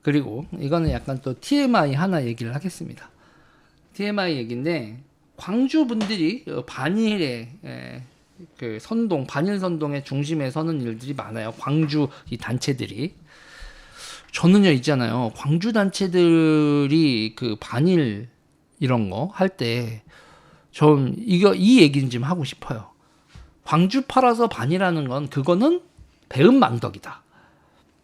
그리고 이거는 약간 또 TMI 하나 얘기를 하겠습니다. TMI 얘기인데 광주 분들이 반일의 그 선동, 반일 선동의 중심에 서는 일들이 많아요. 광주 이 단체들이. 저는요 있잖아요. 광주 단체들이 그 반일 이런 거 할 때 좀 이 얘기는 좀 하고 싶어요. 광주 팔아서 반일하는 건 그거는 배은망덕이다.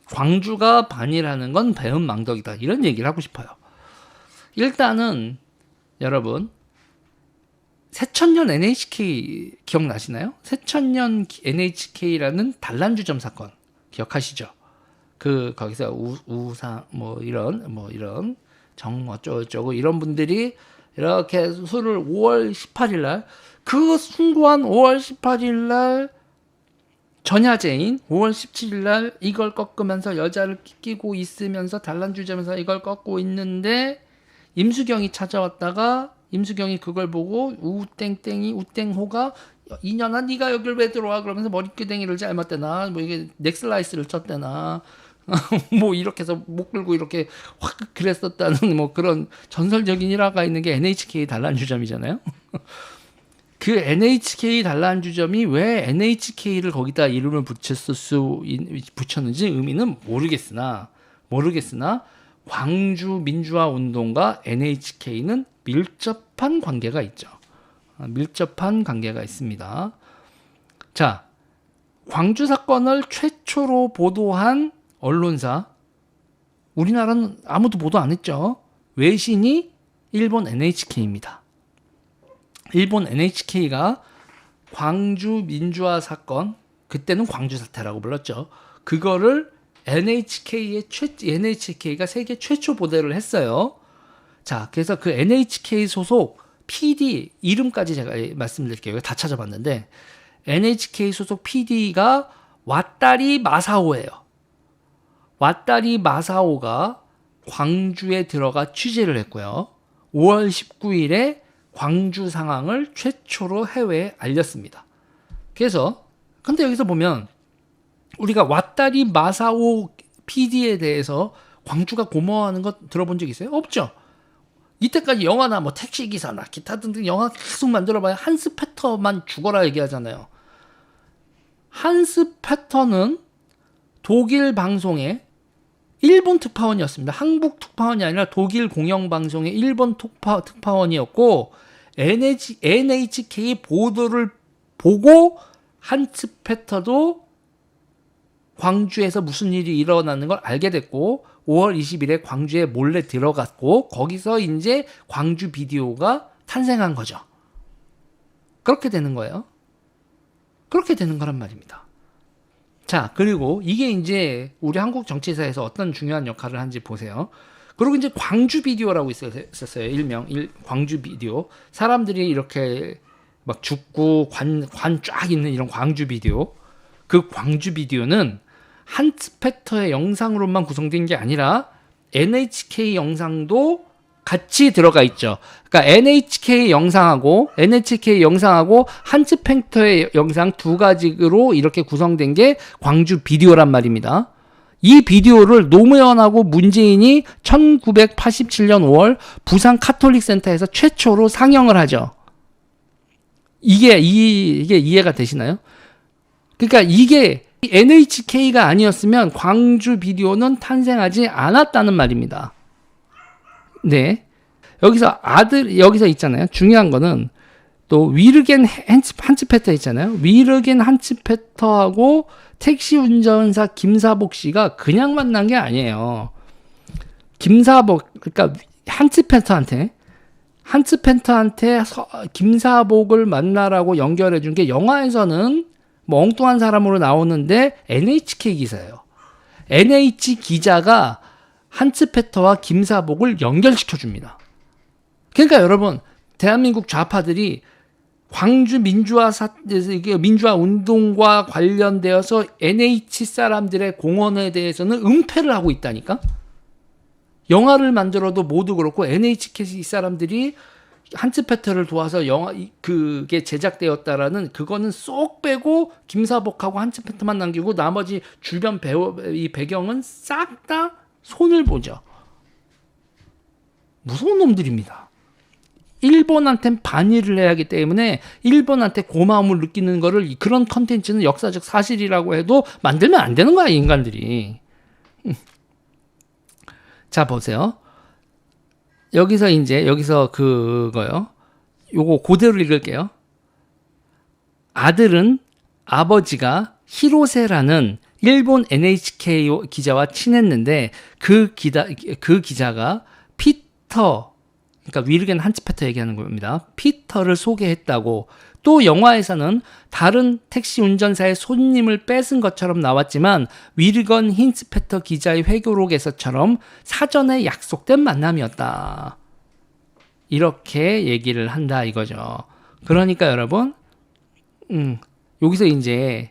광주가 반일하는 건 배은망덕이다. 이런 얘기를 하고 싶어요. 일단은 여러분 새천년 NHK 기억나시나요? 새천년 NHK라는 단란주점 사건 기억하시죠? 그 거기서 우상 뭐 이런 정 어쩌고 이런 분들이 이렇게 술을 5월 18일 날 그 숭고한 5월 18일 날 전야제인 5월 17일 날 이걸 꺾으면서 여자를 끼고 있으면서 단란주점에서 이걸 꺾고 있는데 임수경이 찾아왔다가 임수경이 그걸 보고 우땡호가 이년아 네가 여길 왜 들어와 그러면서 머리끄댕이를 잘못대나 뭐 이게 넥슬라이스를 쳤대나 뭐 이렇게 해서 목 끌고 이렇게 확 그랬었다는 뭐 그런 전설적인 일화가 있는 게 NHK 단란주점이잖아요. 그 NHK 단란주점이 왜 NHK를 거기다 이름을 붙였는지 의미는 모르겠으나 광주 민주화 운동과 NHK는 밀접한 관계가 있죠. 밀접한 관계가 있습니다. 자, 광주 사건을 최초로 보도한 언론사, 우리나라는 아무도 보도 안 했죠. 외신이 일본 NHK입니다. 일본 NHK가 광주 민주화 사건, 그때는 광주 사태라고 불렀죠. 그거를 NHK가 세계 최초 보도를 했어요. 자, 그래서 그 NHK 소속 PD 이름까지 제가 말씀드릴게요. 다 찾아봤는데 NHK 소속 PD가 왓다리 마사오예요. 왓다리 마사오가 광주에 들어가 취재를 했고요. 5월 19일에 광주 상황을 최초로 해외에 알렸습니다. 그래서 근데 여기서 보면 우리가 왓다리 마사오 PD에 대해서 광주가 고마워하는 거 들어본 적 있어요? 없죠. 이때까지 영화나 뭐 택시기사나 기타 등등 영화 계속 만들어봐야 한스 페터만 죽어라 얘기하잖아요. 한스 페터는 독일 방송의 일본 특파원이었습니다. 한국 특파원이 아니라 독일 공영방송의 일본 특파원이었고 NHK 보도를 보고 한스 페터도 광주에서 무슨 일이 일어나는 걸 알게 됐고 5월 20일에 광주에 몰래 들어갔고 거기서 이제 광주 비디오가 탄생한 거죠. 그렇게 되는 거예요. 그렇게 되는 거란 말입니다. 자, 그리고 이게 이제 우리 한국 정치사에서 어떤 중요한 역할을 하는지 보세요. 그리고 이제 광주 비디오라고 있었어요. 일명 광주 비디오. 사람들이 이렇게 막 죽고 관 쫙 있는 이런 광주 비디오. 그 광주 비디오는 한스 페터의 영상으로만 구성된 게 아니라 NHK 영상도 같이 들어가 있죠. 그러니까 NHK 영상하고 한스 페터의 영상 두 가지로 이렇게 구성된 게 광주 비디오란 말입니다. 이 비디오를 노무현하고 문재인이 1987년 5월 부산 카톨릭 센터에서 최초로 상영을 하죠. 이게 이해가 되시나요? 그러니까 이게 NHK가 아니었으면 광주 비디오는 탄생하지 않았다는 말입니다. 네. 여기서 있잖아요. 중요한 거는 또 위르겐 한츠 페터 있잖아요. 위르겐 한츠 페터하고 택시 운전사 김사복 씨가 그냥 만난 게 아니에요. 그러니까 한츠 페터한테 김사복을 만나라고 연결해 준 게 영화에서는 뭐 엉뚱한 사람으로 나오는데 NHK 기사예요. NH 기자가 한츠 페터와 김사복을 연결시켜 줍니다. 그러니까 여러분, 대한민국 좌파들이 광주 민주화 운동과 관련되어서 NH 사람들의 공헌에 대해서는 은폐를 하고 있다니까? 영화를 만들어도 모두 그렇고 NHK 사람들이 한츠 페터를 도와서 그게 제작되었다라는 그거는 쏙 빼고 김사복하고 한츠 페터만 남기고 나머지 주변 이 배경은 싹 다 손을 보죠. 무서운 놈들입니다. 일본한텐 반일을 해야 하기 때문에 일본한테 고마움을 느끼는 거를 그런 컨텐츠는 역사적 사실이라고 해도 만들면 안 되는 거야, 인간들이. 자, 보세요. 여기서 그거요. 요거 그대로 읽을게요. 아들은 아버지가 히로세라는 일본 NHK 기자와 친했는데 그 기자가 피터, 그러니까 위르겐 한츠페터 얘기하는 겁니다. 피터를 소개했다고. 또 영화에서는 다른 택시 운전사의 손님을 뺏은 것처럼 나왔지만 위르건 힌츠페터 기자의 회고록에서처럼 사전에 약속된 만남이었다. 이렇게 얘기를 한다 이거죠. 그러니까 여러분, 여기서 이제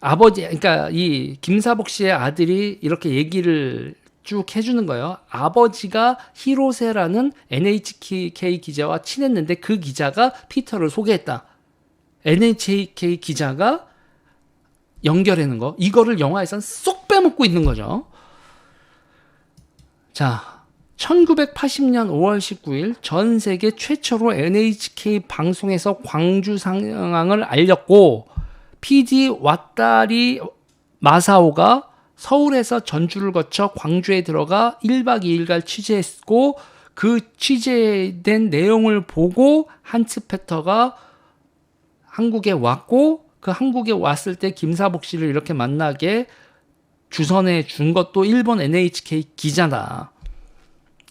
아버지, 그러니까 이 김사복 씨의 아들이 이렇게 얘기를 쭉 해주는 거예요. 아버지가 히로세라는 NHK 기자와 친했는데 그 기자가 피터를 소개했다. NHK 기자가 연결하는 거. 이거를 영화에서는 쏙 빼먹고 있는 거죠. 자, 1980년 5월 19일 전 세계 최초로 NHK 방송에서 광주 상황을 알렸고 PD 왓다리 마사오가 서울에서 전주를 거쳐 광주에 들어가 1박 2일간 취재했고 그 취재된 내용을 보고 한츠페터가 한국에 왔고 그 한국에 왔을 때 김사복 씨를 이렇게 만나게 주선해 준 것도 일본 NHK 기자다.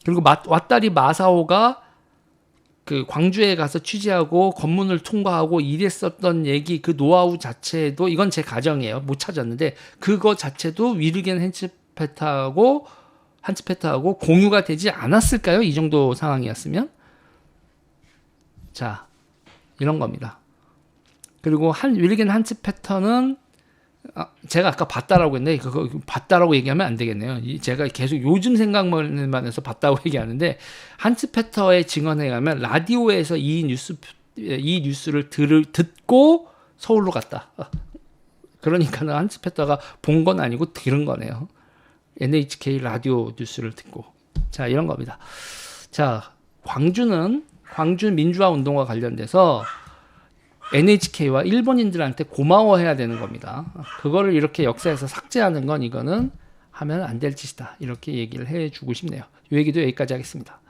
그리고 왓다리 마사오가 그 광주에 가서 취재하고 관문을 통과하고 일했었던 얘기 그 노하우 자체도 이건 제 가정이에요. 못 찾았는데 그거 자체도 위르겐 한츠페터하고 공유가 되지 않았을까요? 이 정도 상황이었으면. 자, 이런 겁니다. 그리고 위르겐 한츠페터는 제가 아까 봤다라고 했는데 그거 봤다라고 얘기하면 안 되겠네요. 제가 계속 요즘 생각만 해서 봤다고 얘기하는데 한츠페터의 증언에 의하면 라디오에서 이 뉴스를 듣고 서울로 갔다. 그러니까는 한츠페터가 본 건 아니고 들은 거네요. NHK 라디오 뉴스를 듣고. 자, 이런 겁니다. 자, 광주 민주화 운동과 관련돼서 NHK와 일본인들한테 고마워해야 되는 겁니다. 그거를 이렇게 역사에서 삭제하는 건 이거는 하면 안 될 짓이다. 이렇게 얘기를 해주고 싶네요. 이 얘기도 여기까지 하겠습니다.